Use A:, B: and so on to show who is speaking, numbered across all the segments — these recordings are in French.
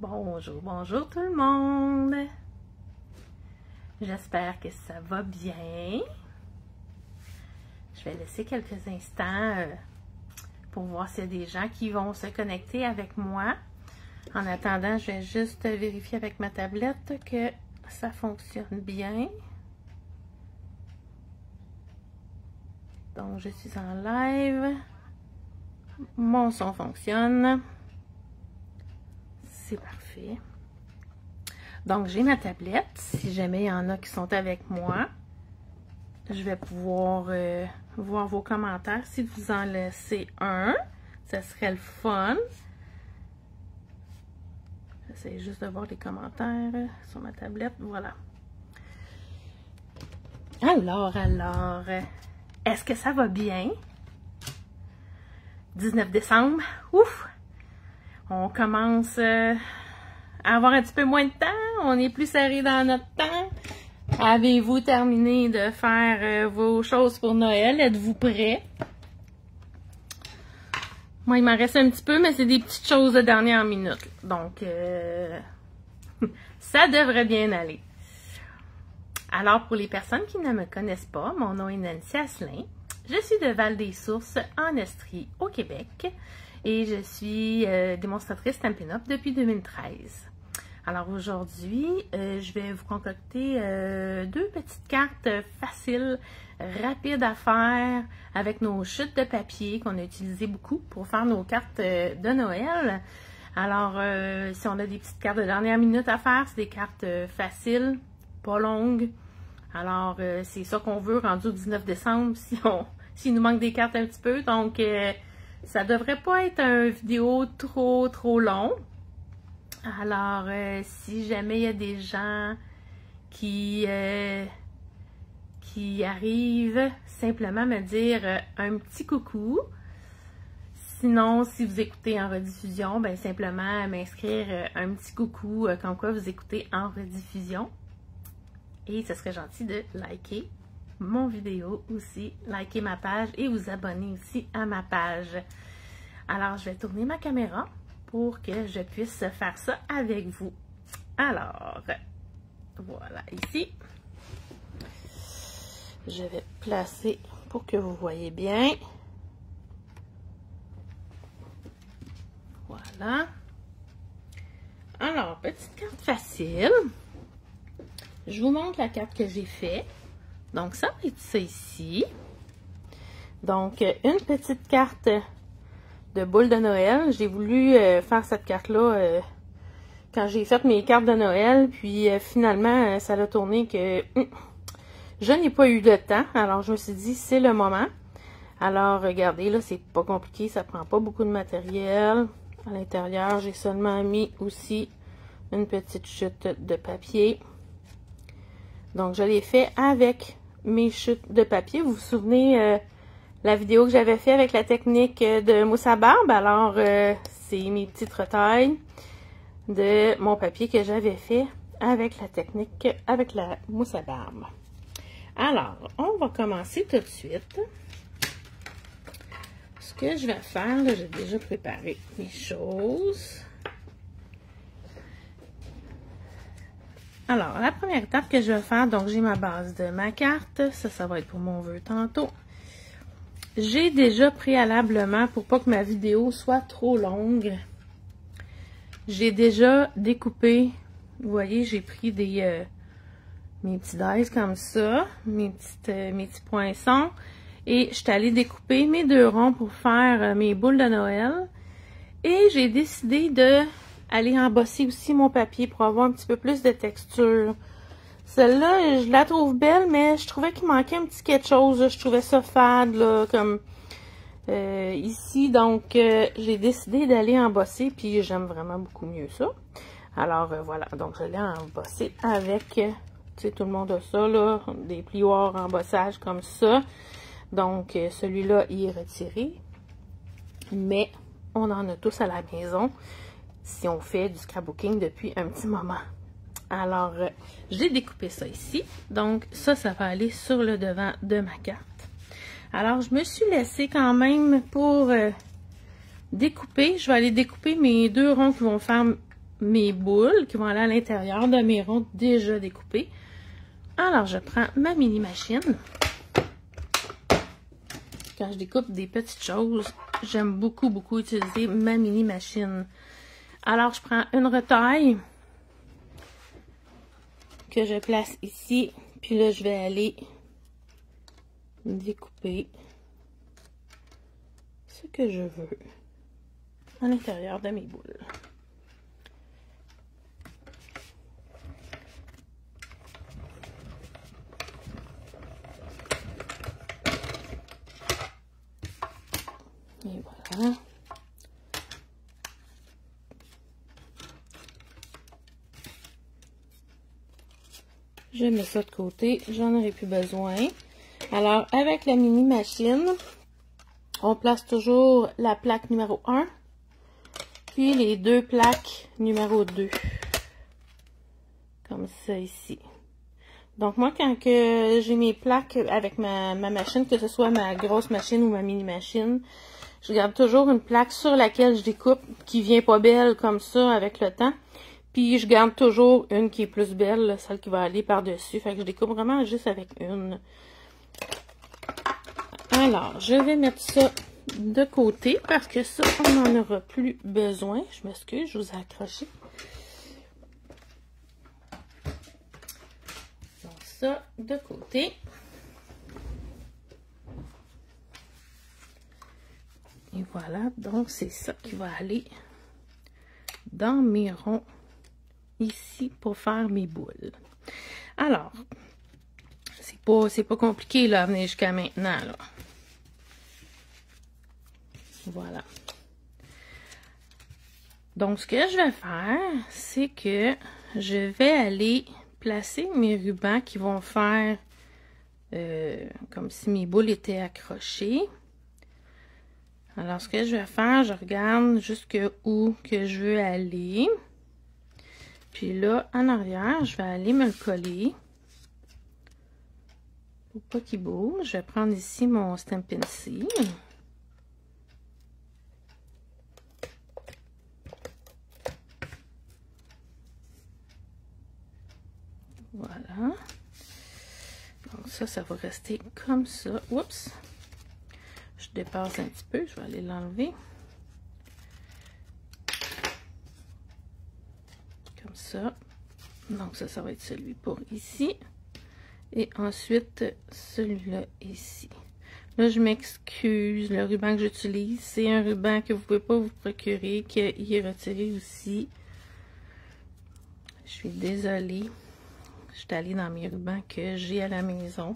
A: Bonjour, bonjour tout le monde! J'espère que ça va bien. Je vais laisser quelques instants pour voir s'il y a des gens qui vont se connecter avec moi. En attendant, je vais juste vérifier avec ma tablette que ça fonctionne bien. Donc, je suis en live. Mon son fonctionne. C'est parfait. Donc, j'ai ma tablette. Si jamais il y en a qui sont avec moi, je vais pouvoir voir vos commentaires. Si vous en laissez un, ça serait le fun. J'essaie juste de voir les commentaires sur ma tablette. Voilà. Alors, est-ce que ça va bien? 19 décembre, ouf! On commence à avoir un petit peu moins de temps. On est plus serré dans notre temps. Avez-vous terminé de faire vos choses pour Noël? Êtes-vous prêts? Moi, il m'en reste un petit peu, mais c'est des petites choses de dernière minute. Donc, ça devrait bien aller. Alors, pour les personnes qui ne me connaissent pas, mon nom est Nancy Asselin. Je suis de Val-des-Sources, en Estrie, au Québec. Et je suis démonstratrice Stampin' Up depuis 2013. Alors aujourd'hui, je vais vous concocter deux petites cartes faciles, rapides à faire avec nos chutes de papier qu'on a utilisées beaucoup pour faire nos cartes de Noël. Alors, si on a des petites cartes de dernière minute à faire, c'est des cartes faciles, pas longues. Alors, c'est ça qu'on veut rendu au 19 décembre s'il nous manque des cartes un petit peu. Donc, ça devrait pas être une vidéo trop long. Alors, si jamais il y a des gens qui arrivent, simplement me dire un petit coucou. Sinon, si vous écoutez en rediffusion, ben simplement m'inscrire un petit coucou comme quoi vous écoutez en rediffusion. Et ce serait gentil de liker mon vidéo aussi, liker ma page et vous abonner aussi à ma page. Alors, je vais tourner ma caméra pour que je puisse faire ça avec vous. Alors, voilà, ici. Je vais placer pour que vous voyez bien. Voilà. Alors, petite carte facile. Je vous montre la carte que j'ai faite. Donc, ça va être ça ici. Donc, une petite carte de boule de Noël. J'ai voulu faire cette carte-là quand j'ai fait mes cartes de Noël. Puis, finalement, ça a tourné que je n'ai pas eu de temps. Alors, je me suis dit, c'est le moment. Alors, regardez, là, c'est pas compliqué. Ça prend pas beaucoup de matériel. À l'intérieur, j'ai seulement mis aussi une petite chute de papier. Donc, je l'ai fait avec mes chutes de papier. Vous vous souvenez la vidéo que j'avais fait avec la technique de mousse à barbe? Alors, c'est mes petites retailles de mon papier que j'avais fait avec la technique, avec la mousse à barbe. Alors, on va commencer tout de suite. Ce que je vais faire, là, j'ai déjà préparé mes choses. Alors, la première étape que je vais faire, donc j'ai ma base de ma carte. Ça va être pour mon vœu tantôt. J'ai déjà préalablement, pour pas que ma vidéo soit trop longue, j'ai déjà découpé, vous voyez, j'ai pris mes petits dice comme ça, mes petits poinçons, et je suis allée découper mes deux ronds pour faire mes boules de Noël. Et j'ai décidé de aller embosser aussi mon papier pour avoir un petit peu plus de texture. Celle-là, je la trouve belle, mais je trouvais qu'il manquait un petit quelque chose. Je trouvais ça fade, là, comme ici. Donc, j'ai décidé d'aller embosser, puis j'aime vraiment beaucoup mieux ça. Alors, voilà. Donc, je l'ai embossé avec, tu sais, tout le monde a ça, là, des plioirs embossage comme ça. Donc, celui-là, il est retiré. Mais, on en a tous à la maison si on fait du scrapbooking depuis un petit moment. Alors, j'ai découpé ça ici. Donc, ça va aller sur le devant de ma carte. Alors, je me suis laissée quand même pour découper. Je vais aller découper mes deux ronds qui vont faire mes boules qui vont aller à l'intérieur de mes ronds déjà découpés. Alors, je prends ma mini machine. Quand je découpe des petites choses, j'aime beaucoup utiliser ma mini machine. Alors, je prends une retaille que je place ici. Puis là, je vais aller découper ce que je veux à l'intérieur de mes boules. Et voilà. Je mets ça de côté, j'en aurai plus besoin. Alors, avec la mini machine, on place toujours la plaque numéro 1, puis les deux plaques numéro 2. Comme ça ici. Donc moi, quand j'ai mes plaques avec ma machine, que ce soit ma grosse machine ou ma mini machine, je garde toujours une plaque sur laquelle je découpe, qui vient pas belle comme ça avec le temps. Puis je garde toujours une qui est plus belle, celle qui va aller par-dessus. Fait que je découpe vraiment juste avec une. Alors, je vais mettre ça de côté parce que ça, on n'en aura plus besoin. Je m'excuse, je vous ai accroché. Donc ça, de côté. Et voilà, donc c'est ça qui va aller dans mes ronds ici pour faire mes boules. Alors, c'est pas compliqué là, à venir jusqu'à maintenant là. Voilà. Donc, ce que je vais faire, c'est que je vais aller placer mes rubans qui vont faire comme si mes boules étaient accrochées. Alors, ce que je vais faire, je regarde jusqu'où que je veux aller. Puis là, en arrière, je vais aller me le coller. Pour pas qu'il bouge. Je vais prendre ici mon Stampin' Seal. Voilà. Donc ça va rester comme ça. Oups! Je dépasse un petit peu, je vais aller l'enlever. Comme ça. Donc ça va être celui pour ici. Et ensuite, celui-là ici. Là, je m'excuse, le ruban que j'utilise, c'est un ruban que vous ne pouvez pas vous procurer, qui est retiré aussi. Je suis désolée. Je suis allée dans mes rubans que j'ai à la maison.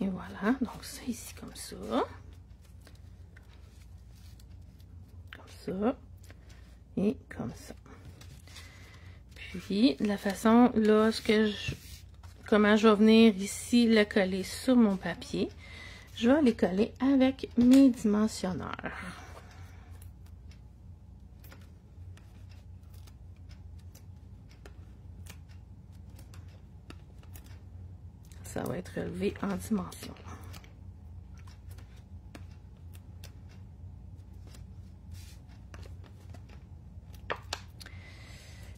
A: Et voilà, donc ça ici comme ça. Comme ça. Et comme ça. Puis, de la façon, là, comment je vais venir ici le coller sur mon papier, je vais les coller avec mes dimensionneurs. Ça va être relevé en dimension.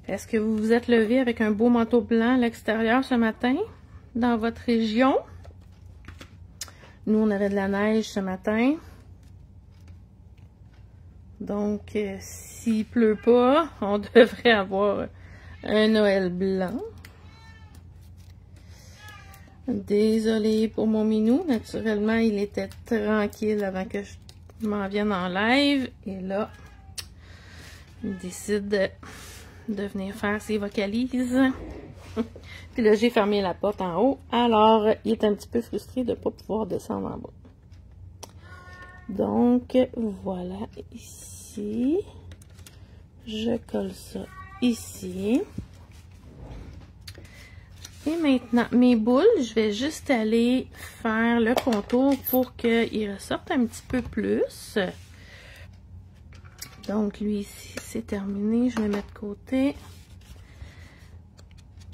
A: Est-ce que vous vous êtes levé avec un beau manteau blanc à l'extérieur ce matin dans votre région? Nous, on avait de la neige ce matin. Donc, s'il pleut pas, on devrait avoir un Noël blanc. Désolée pour mon minou. Naturellement, il était tranquille avant que je m'en vienne en live. Et là, il décide de venir faire ses vocalises. Puis là, j'ai fermé la porte en haut. Alors, il est un petit peu frustré de ne pas pouvoir descendre en bas. Donc, voilà ici. Je colle ça ici. Et maintenant, mes boules, je vais juste aller faire le contour pour qu'il ressorte un petit peu plus. Donc, lui ici, c'est terminé. Je le mets de côté.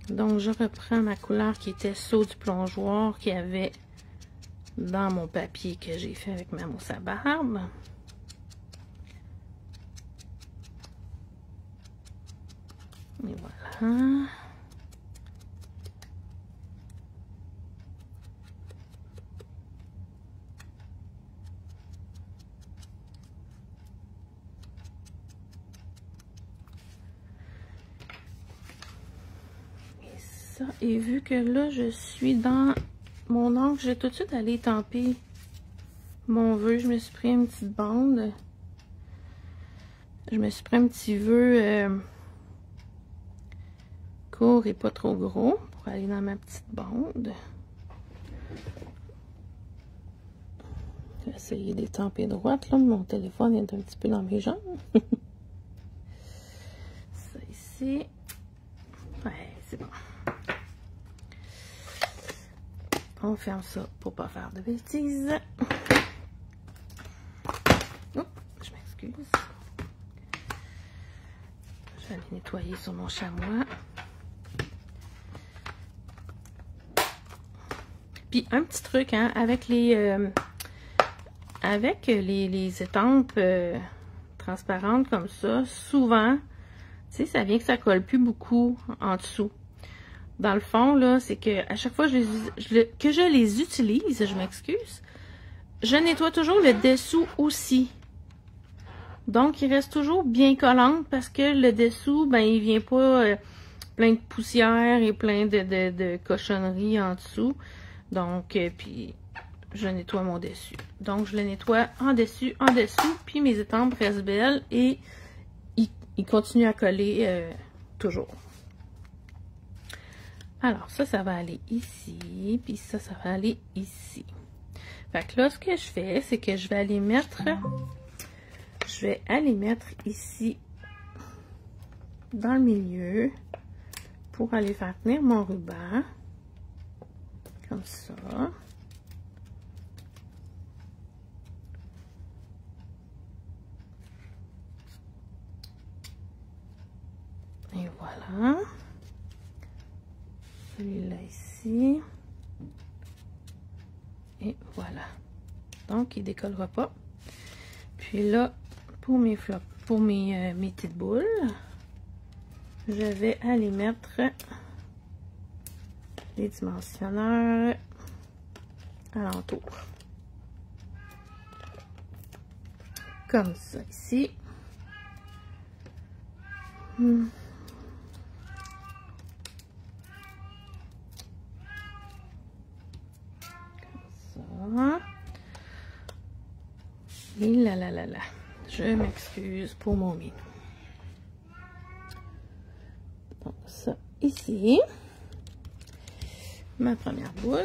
A: Donc, je reprends ma couleur qui était Saut du plongeoir, qui avait dans mon papier que j'ai fait avec ma mousse à barbe. Et voilà. Et vu que là, je suis dans mon ongle, j'ai tout de suite allé tamper mon vœu. Je me suis pris une petite bande. Je me suis pris un petit vœu court et pas trop gros pour aller dans ma petite bande. Je vais essayer de les tamper droite. Là, mon téléphone est un petit peu dans mes jambes. Ça ici. Ouais, c'est bon. On ferme ça pour pas faire de bêtises. Oh, je m'excuse. Je vais aller nettoyer sur mon chamois. Puis un petit truc, hein, avec les étampes transparentes comme ça, souvent, tu sais, ça vient que ça colle plus beaucoup en dessous. Dans le fond, là, c'est que à chaque fois que je les utilise, je m'excuse, je nettoie toujours le dessous aussi. Donc, il reste toujours bien collant parce que le dessous, ben, il vient pas plein de poussière et plein de cochonneries en dessous. Donc, puis, je nettoie mon dessus. Donc, je le nettoie en dessus, puis mes étampes restent belles et ils continuent à coller toujours. Alors, ça va aller ici, puis ça va aller ici. Fait que là, ce que je fais, c'est que je vais aller mettre ici, dans le milieu, pour aller faire tenir mon ruban, comme ça. Et voilà. Celui-là ici. Et voilà. Donc, il ne décollera pas. Puis là, pour mes flops, pour mes petites boules, je vais aller mettre les dimensionneurs alentour. Comme ça ici. Et là. Je m'excuse pour mon minou. Donc, ça ici. Ma première boule.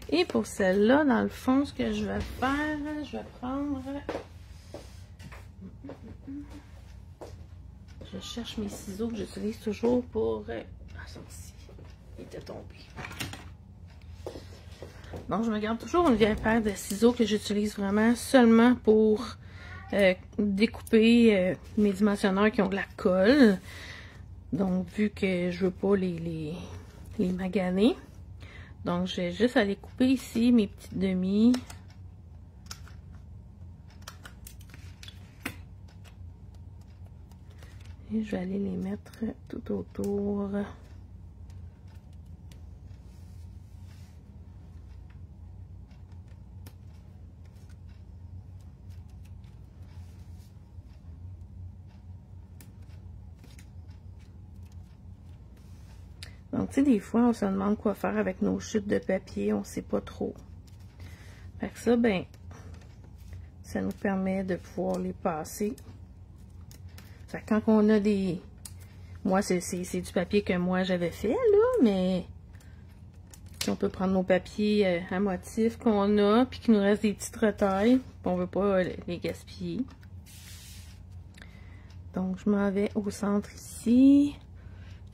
A: Et pour celle-là, dans le fond, ce que je vais faire, je vais prendre... Je cherche mes ciseaux que j'utilise toujours pour... Ah, ça aussi, il était tombé. Donc, je me garde toujours une vieille paire de ciseaux que j'utilise vraiment seulement pour découper mes dimensionneurs qui ont de la colle. Donc, vu que je veux pas les maganer. Donc, je vais juste aller couper ici mes petites demi. Et je vais aller les mettre tout autour. Donc, tu sais, des fois, on se demande quoi faire avec nos chutes de papier, on sait pas trop. Fait que ça, ben, ça nous permet de pouvoir les passer. Fait que quand on a des... Moi, c'est du papier que moi, j'avais fait, là, mais... On peut prendre nos papiers à motif qu'on a, puis qu'il nous reste des petites retailles, on veut pas les gaspiller. Donc, je m'en vais au centre ici.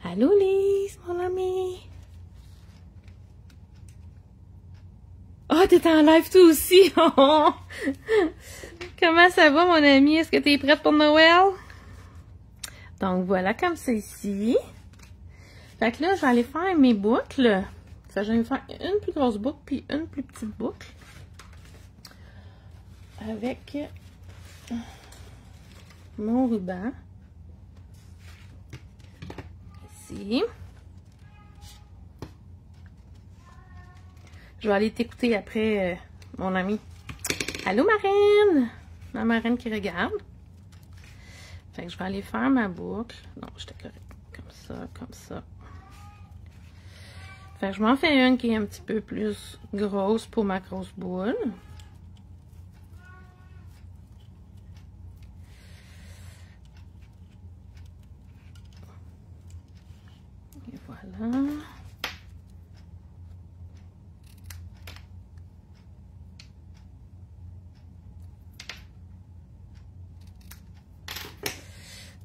A: Allô, Lise, mon amie? Oh, t'es en live toi aussi! Comment ça va, mon amie? Est-ce que t'es prête pour Noël? Donc, voilà, comme ça ici. Fait que là, je vais aller faire mes boucles. Fait que je vais me faire une plus grosse boucle puis une plus petite boucle. Avec mon ruban. Ici. Je vais aller t'écouter après, mon ami. Allô, marraine! Ma marraine qui regarde. Fait que je vais aller faire ma boucle. Non, j'étais correcte. Comme ça, comme ça. Fait que je m'en fais une qui est un petit peu plus grosse pour ma grosse boule. Et voilà.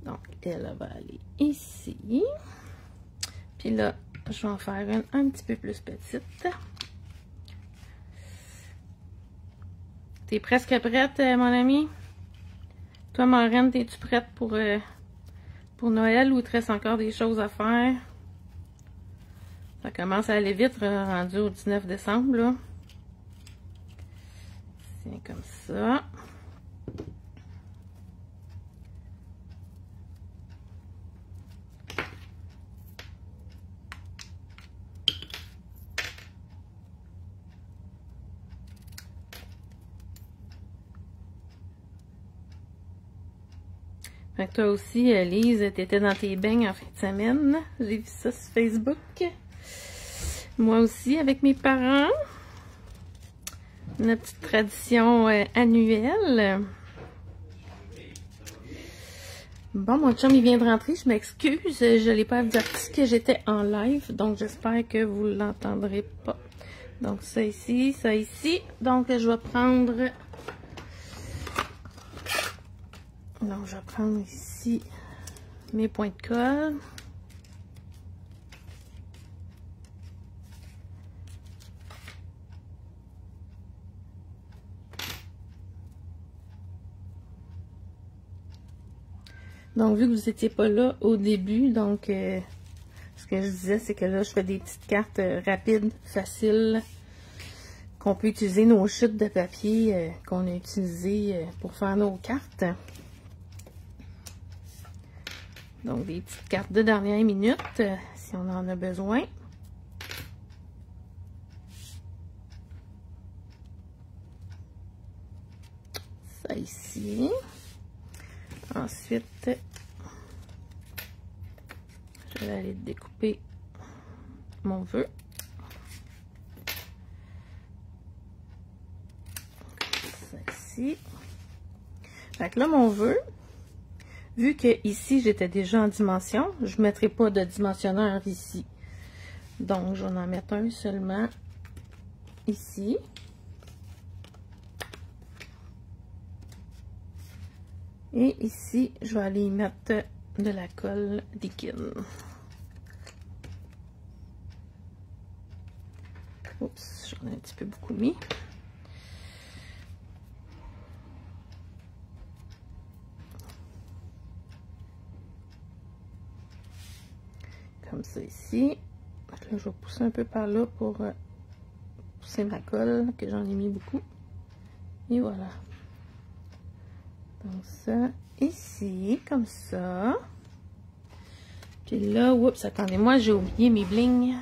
A: Donc, elle va aller ici. Puis là, je vais en faire une un petit peu plus petite. T'es presque prête, mon ami? Toi, marraine, t'es-tu prête pour Noël ou il te reste encore des choses à faire? Ça commence à aller vite, rendu au 19 décembre, là. C'est comme ça. Fait que toi aussi, Lise, t'étais dans tes bains en fin de semaine. J'ai vu ça sur Facebook. Moi aussi, avec mes parents. Notre petite tradition annuelle. Bon, mon chum, il vient de rentrer. Je m'excuse. Je ne l'ai pas averti que j'étais en live. Donc, j'espère que vous ne l'entendrez pas. Donc, ça ici, ça ici. Donc, je vais prendre... Donc, je vais prendre ici mes points de colle. Donc, vu que vous n'étiez pas là au début, donc, ce que je disais, c'est que là, je fais des petites cartes rapides, faciles, qu'on peut utiliser nos chutes de papier qu'on a utilisées pour faire nos cartes. Donc, des petites cartes de dernière minute, si on en a besoin. Ça ici. Ensuite, je vais aller découper mon vœu. Ça ici. Fait que là, mon vœu, vu que ici, j'étais déjà en dimension, je ne mettrai pas de dimensionneur ici. Donc, je vais en mettre un seulement ici. Et ici, je vais aller y mettre de la colle liquide. Oups, j'en ai un petit peu beaucoup mis. Comme ça ici. Là, je vais pousser un peu par là pour pousser ma colle, que j'en ai mis beaucoup. Et voilà. Donc ça, ici, comme ça. Puis là, oups, attendez-moi, j'ai oublié mes blings.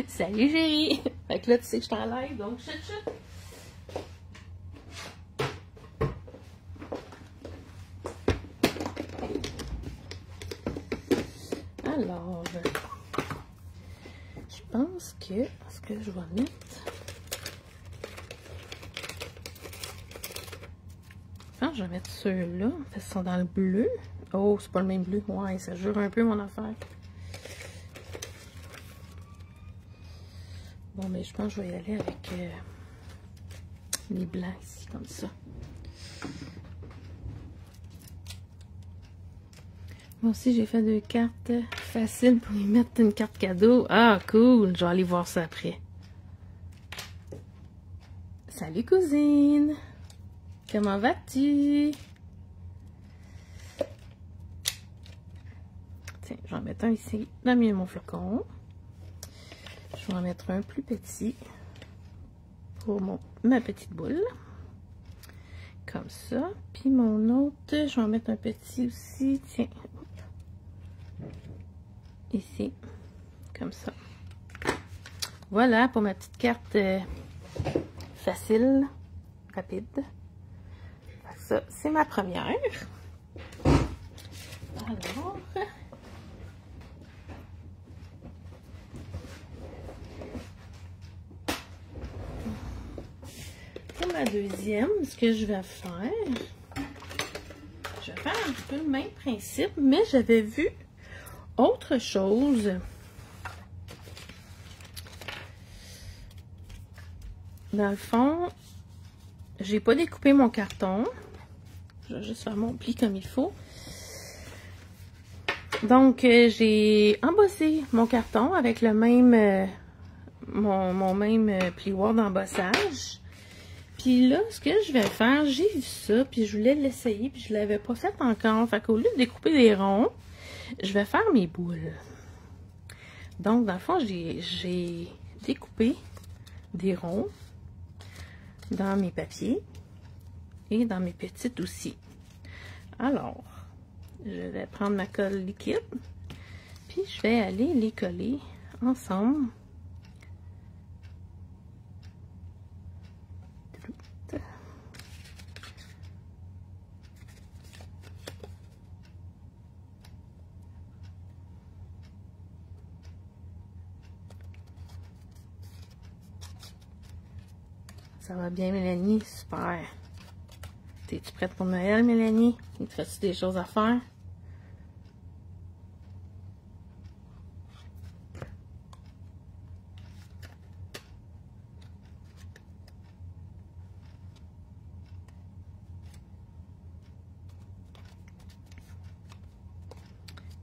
A: Salut chérie! Fait que là, tu sais que je suis en live, donc chut chut! Alors, je pense que ce que je vais mettre... Enfin, je vais mettre ceux-là, ils sont dans le bleu. Oh, c'est pas le même bleu. Ouais, ça jure un peu mon affaire. Bon, mais je pense que je vais y aller avec les blancs ici, comme ça. Moi aussi, j'ai fait 2 cartes faciles pour y mettre une carte cadeau. Ah, cool! Je vais aller voir ça après. Salut, cousine! Comment vas-tu? Tiens, je vais en mettre un ici, dans le milieu de mon flacon. Je vais en mettre un plus petit pour ma petite boule. Comme ça. Puis mon autre, je vais en mettre un petit aussi. Tiens. Ici. Comme ça. Voilà pour ma petite carte facile, rapide. Ça, c'est ma première. Alors, pour ma deuxième, ce que je vais faire, je vais faire un petit peu le même principe, mais j'avais vu autre chose. Dans le fond, j'ai pas découpé mon carton. Je vais juste faire mon pli comme il faut. Donc, j'ai embossé mon carton avec le même, mon même plioir d'embossage. Puis là, ce que je vais faire, j'ai vu ça, puis je voulais l'essayer, puis je l'avais pas fait encore. Fait qu'au lieu de découper des ronds, je vais faire mes boules. Donc, dans le fond, j'ai découpé des ronds dans mes papiers et dans mes petites aussi. Alors, je vais prendre ma colle liquide, puis je vais aller les coller ensemble. Ça va bien, Mélanie? Super! Es-tu prête pour Noël, Mélanie? Il te reste des choses à faire?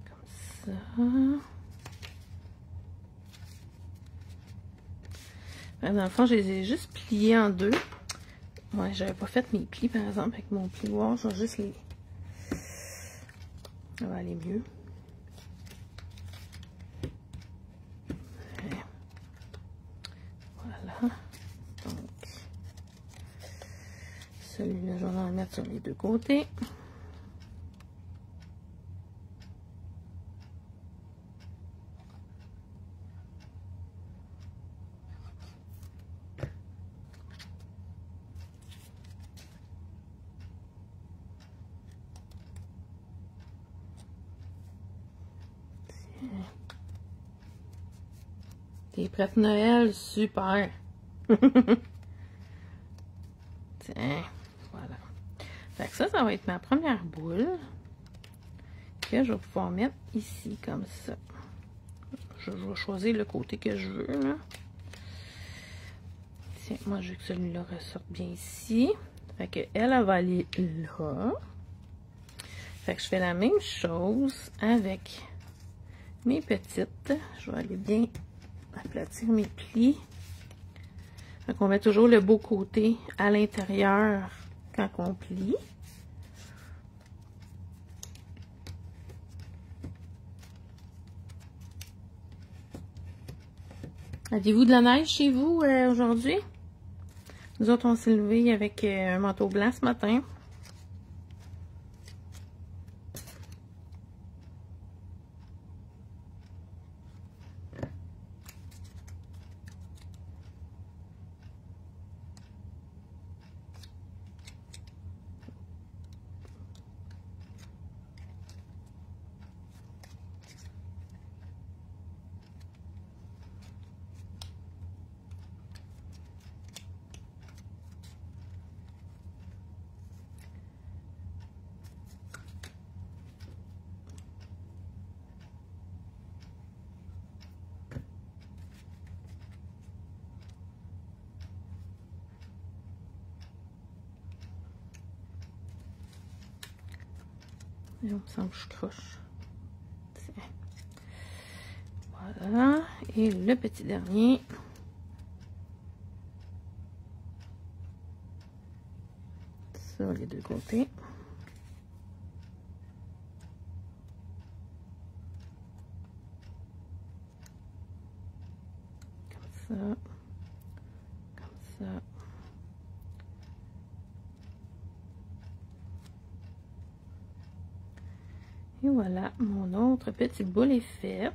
A: Comme ça. Dans le fond, je les ai juste pliés en deux. Ouais, j'avais pas fait mes plis, par exemple, avec mon plioir. Je vais juste les... Ça va aller mieux. Ouais. Voilà. Donc, celui-là, je vais en mettre sur les deux côtés. T'es prête Noël? Super! Tiens, voilà. Fait que ça va être ma première boule que je vais pouvoir mettre ici, comme ça. Je vais choisir le côté que je veux, là. Tiens, moi, je veux que celui-là ressorte bien ici. Fait que elle va aller là. Fait que je fais la même chose avec mes petites. Je vais aller bien aplatir mes plis. Fait qu'on met toujours le beau côté à l'intérieur quand on plie. Avez-vous de la neige chez vous aujourd'hui? Nous autres, on s'est levés avec un manteau blanc ce matin. Il me semble que je croche. Tiens. Voilà. Et le petit dernier. Sur les deux côtés. ça. Et voilà, mon autre petite boule est faite.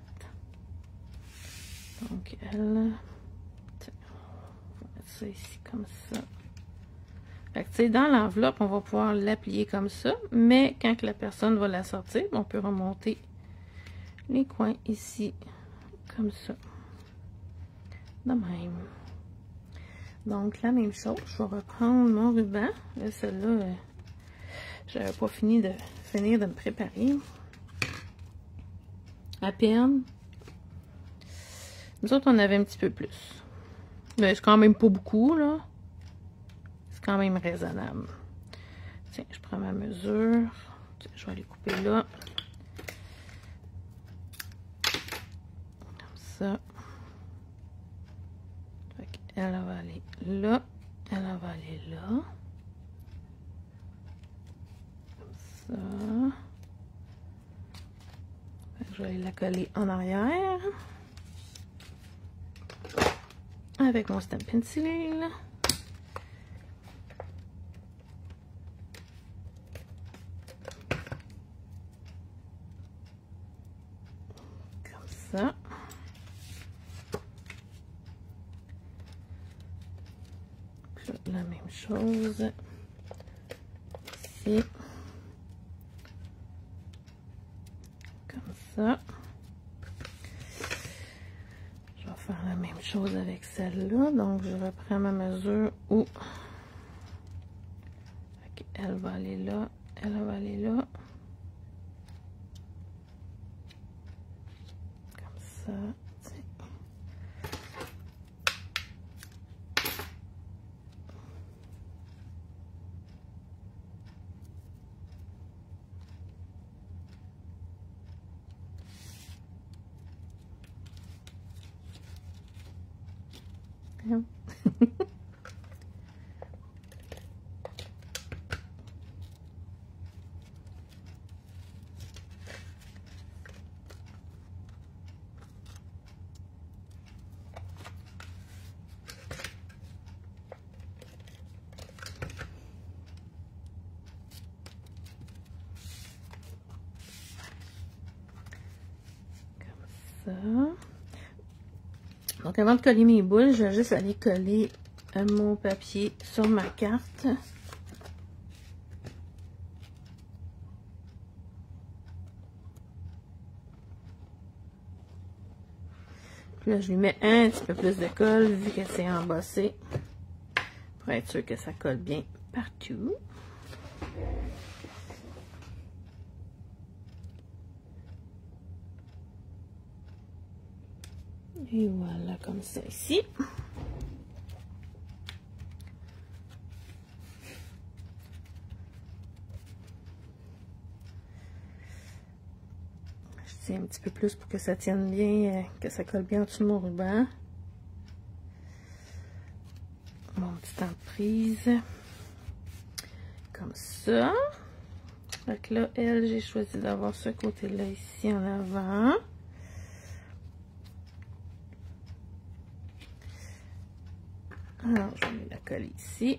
A: Donc, elle... Tiens, on va mettre ça ici comme ça. Fait que, tu sais, dans l'enveloppe, on va pouvoir l'applier comme ça. Mais quand la personne va la sortir, on peut remonter les coins ici, comme ça. De même. Donc, la même chose, je vais reprendre mon ruban. Là, celle-là, j'avais pas fini de me préparer. À peine. Nous autres, on avait un petit peu plus. Mais c'est quand même pas beaucoup, là. C'est quand même raisonnable. Tiens, je prends ma mesure. Tiens, je vais aller couper là. Comme ça. Fait qu'elle va aller là. Elle va aller là. Comme ça. Je vais aller la coller en arrière. Avec mon stamp pencil. Comme ça. Puis là, la même chose. Ici. Ça. Je vais faire la même chose avec celle-là. Donc, je reprends ma mesure où elle va aller là, elle va aller là. Comme ça. Ça. Donc, avant de coller mes boules, je vais juste aller coller mon papier sur ma carte. Puis là, je lui mets un petit peu plus de colle, vu que c'est embossé, pour être sûr que ça colle bien partout. Et voilà, comme ça ici. Je tiens un petit peu plus pour que ça tienne bien, que ça colle bien en dessous de mon ruban. Mon petit temps de prise. Comme ça. Donc là, elle, j'ai choisi d'avoir ce côté-là ici en avant. Alors, je vais la coller ici.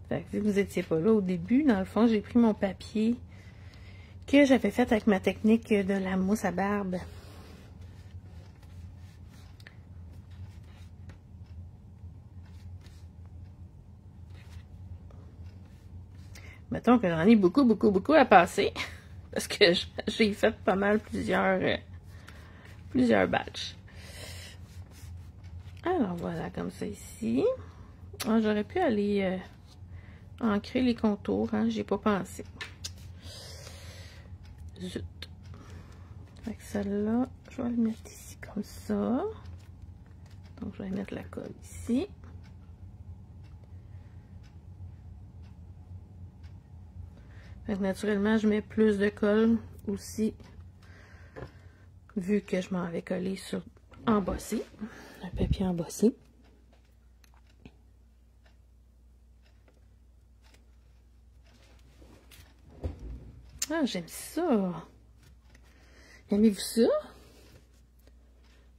A: Fait que, vu que vous n'étiez pas là au début, dans le fond, j'ai pris mon papier que j'avais fait avec ma technique de la mousse à barbe. Mettons que j'en ai beaucoup à passer. Parce que j'ai fait pas mal plusieurs batchs. Alors voilà, comme ça ici. J'aurais pu aller ancrer les contours, hein, j'y ai pas pensé. Zut. Avec celle-là, je vais le mettre ici comme ça. Donc je vais mettre la colle ici. Fait que naturellement, je mets plus de colle aussi, vu que je m'en vais coller sur embossé, un papier embossé. Ah, j'aime ça. Aimez-vous ça?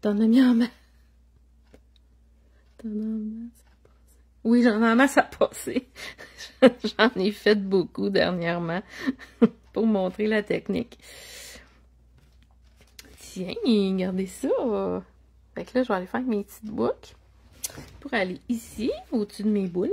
A: T'en as mis en masse. T'en as en masse à passer. Oui, j'en ai en masse à passer. J'en ai fait beaucoup dernièrement pour montrer la technique. Tiens, regardez ça. Fait que là, je vais aller faire mes petites boucles pour aller ici, au-dessus de mes boules.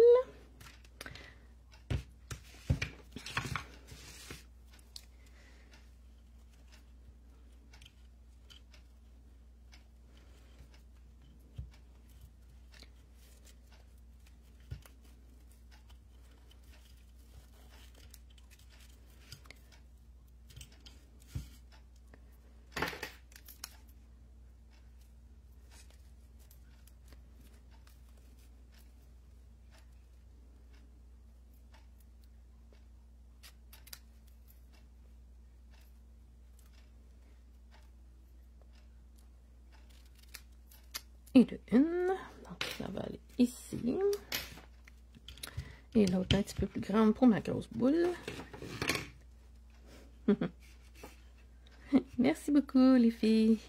A: Et de une, donc ça va aller ici. Et l'autre un petit peu plus grande pour ma grosse boule. Merci beaucoup les filles.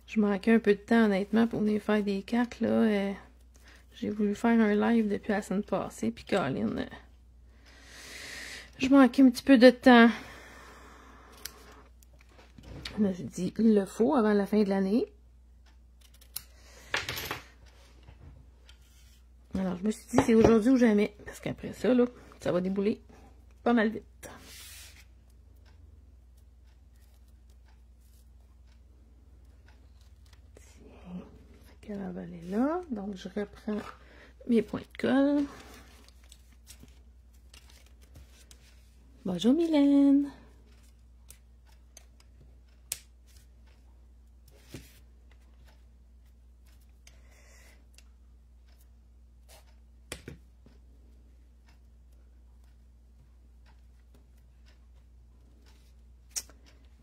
A: Je manquais un peu de temps honnêtement pour venir faire des cartes là. J'ai voulu faire un live depuis la semaine passée, puis Colin, je manquais un petit peu de temps. Là, j'ai dit, il le faut avant la fin de l'année. Alors, je me suis dit, c'est aujourd'hui ou jamais. Parce qu'après ça, là, ça va débouler pas mal vite. Tiens. Fait qu'elle va aller là. Donc, je reprends mes points de colle. Bonjour, Mylène.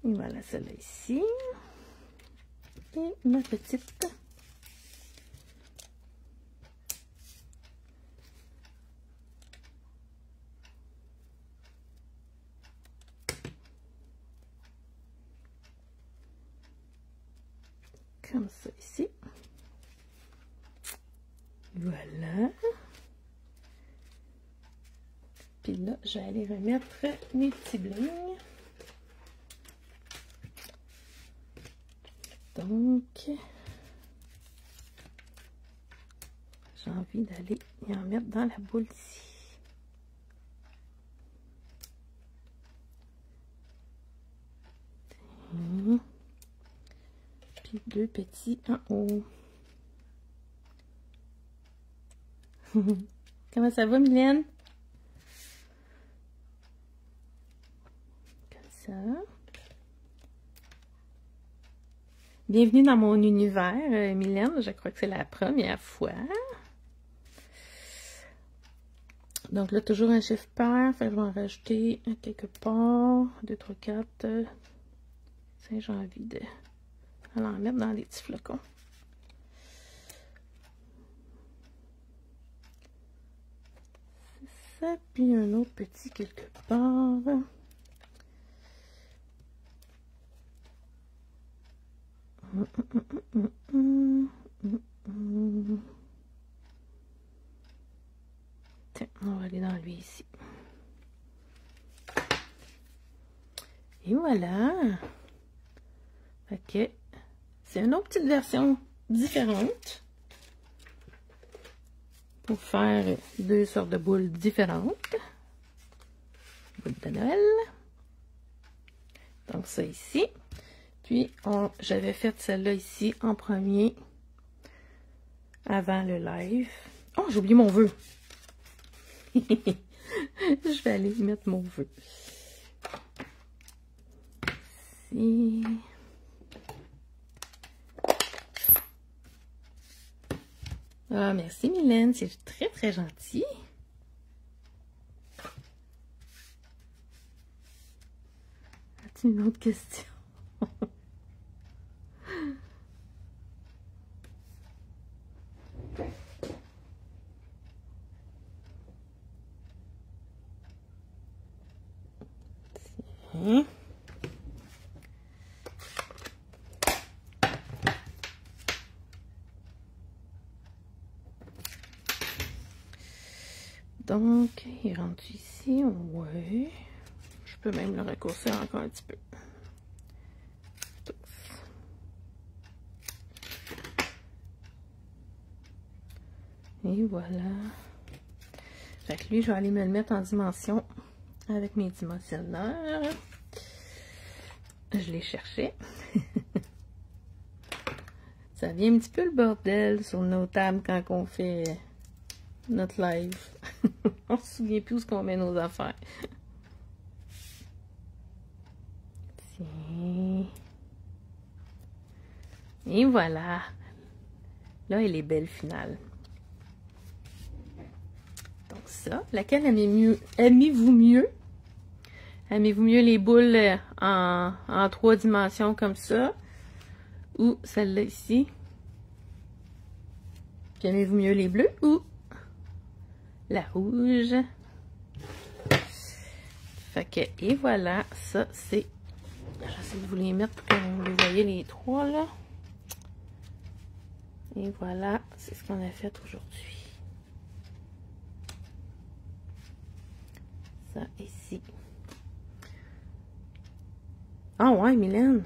A: Et voilà celle-là ici. Et ma petite. Comme ça ici. Voilà. Puis là, je vais aller remettre mes petits blings. Donc, j'ai envie d'aller y en mettre dans la boule ici. Puis deux petits en haut. Comment ça va, Mylène? Comme ça. Bienvenue dans mon univers, Mylène. Je crois que c'est la première fois. Donc là, toujours un chiffre pair. Fait que je vais en rajouter quelque part. 2, 3, 4. J'ai envie de en mettre dans les petits flocons. C'est ça. Puis un autre petit quelque part. Tiens, on va aller dans lui ici. Et voilà. Ok. C'est une autre petite version différente pour faire deux sortes de boules différentes. Boule de Noël. Donc ça ici. Puis j'avais fait celle-là ici en premier avant le live. Oh, j'ai oublié mon vœu. Je vais aller mettre mon vœu. Ici. Ah, merci Mylène, c'est très très gentil. As-tu une autre question? Donc, il rentre ici, ouais. Je peux même le raccourcir encore un petit peu. Et voilà. Fait que lui, je vais aller me le mettre en dimension avec mes dimensionneurs. Je les cherchais. Ça vient un petit peu le bordel sur nos tables quand on fait notre live. On se souvient plus où qu'on met nos affaires. Tiens. Et voilà. Là, elle est belle finale. Donc ça, laquelle aimez-vous mieux? Aimez-vous mieux les boules en 3 dimensions comme ça? Ou celle-là ici? Puis aimez-vous mieux les bleus ou la rouge? Fait que, et voilà, ça c'est... J'essaie de vous les mettre pour que vous les voyez les 3 là. Et voilà, c'est ce qu'on a fait aujourd'hui. Ça ici. Ah ouais, Mylène.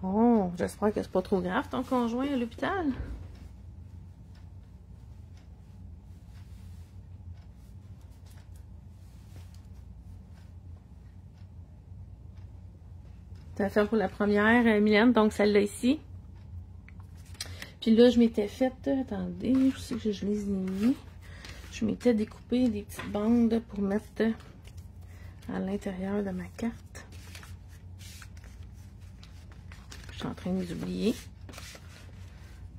A: Oh, j'espère que c'est pas trop grave ton conjoint à l'hôpital. Ça va faire pour la première, Mylène, donc celle-là ici. Puis là, je m'étais faite, attendez, je sais que je les ai mis. Je m'étais découpé des petites bandes pour mettre à l'intérieur de ma carte. Je suis en train de les oublier.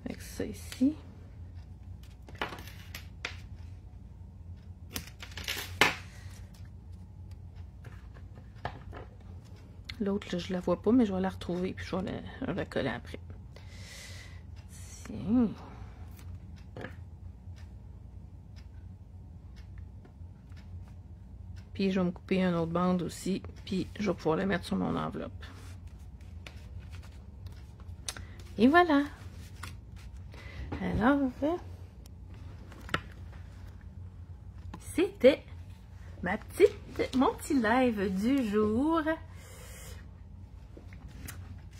A: Avec ça ici. L'autre, je la vois pas, mais je vais la retrouver puis je vais la recoller après. Tiens. Puis je vais me couper une autre bande aussi, puis je vais pouvoir la mettre sur mon enveloppe. Et voilà. Alors, c'était mon petit live du jour.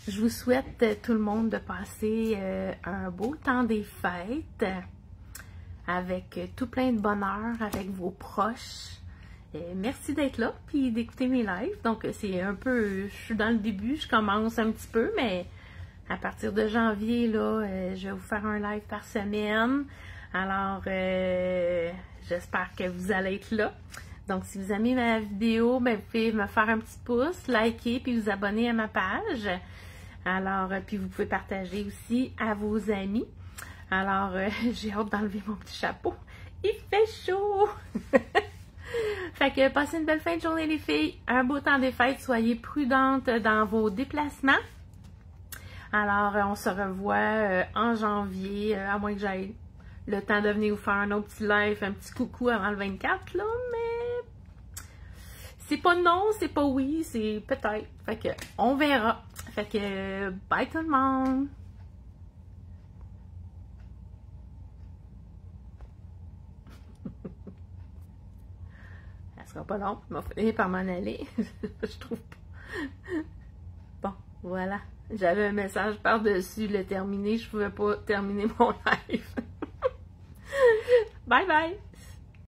A: Je vous souhaite tout le monde de passer un beau temps des fêtes avec tout plein de bonheur avec vos proches. Merci d'être là puis d'écouter mes lives. Donc c'est un peu, je suis dans le début, je commence un petit peu, mais à partir de janvier là, je vais vous faire un live par semaine. Alors j'espère que vous allez être là. Donc si vous aimez ma vidéo, ben, vous pouvez me faire un petit pouce, liker puis vous abonner à ma page. Alors puis vous pouvez partager aussi à vos amis. Alors j'ai hâte d'enlever mon petit chapeau. Il fait chaud. Fait que passez une belle fin de journée les filles, un beau temps des fêtes, soyez prudentes dans vos déplacements. Alors on se revoit en janvier, à moins que j'aille le temps de venir vous faire un autre petit live, un petit coucou avant le 24 là, mais c'est pas non, c'est pas oui, c'est peut-être. Fait que on verra. Fait que bye tout le monde! Ça sera pas long, il m'a fallu par m'en aller. Je trouve pas. Bon, voilà. J'avais un message par-dessus le terminer. Je pouvais pas terminer mon live. Bye bye!